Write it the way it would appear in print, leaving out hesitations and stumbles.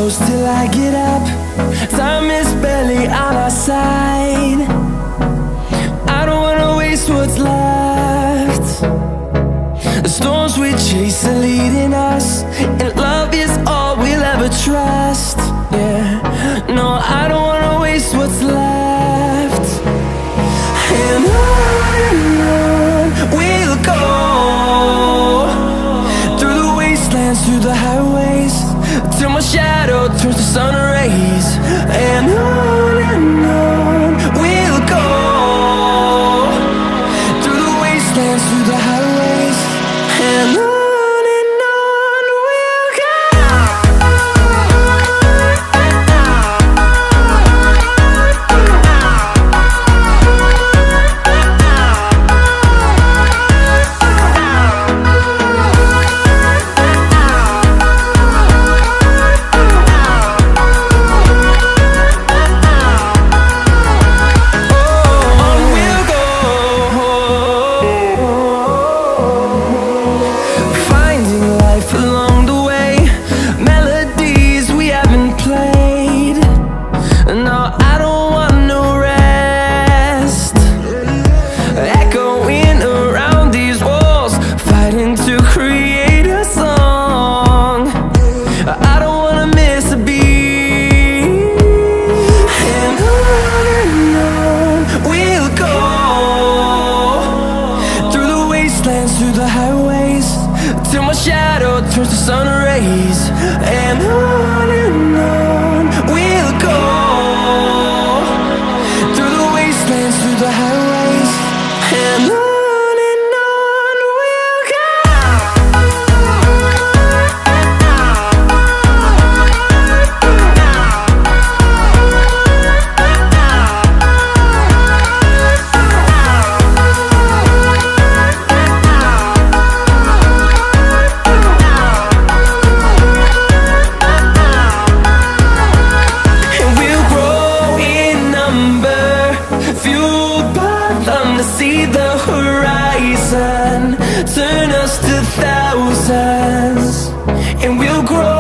close till I get up. Time is barely on our side. I don't wanna waste what's left. The storms we chase are leading us, and love is all we'll ever trust. Yeah, no, I don't wanna waste what's left. And on we'll go, through the wastelands, through the highways, till my shadow turns to sun rays. And on we'll go, through the wastelands, through the highways, and on we'll go. Through the highways, till my shadow turns to sun rays. And on we'll go, through the wastelands, through the highways, and on we'll go. See the horizon turn us to thousands, and we'll grow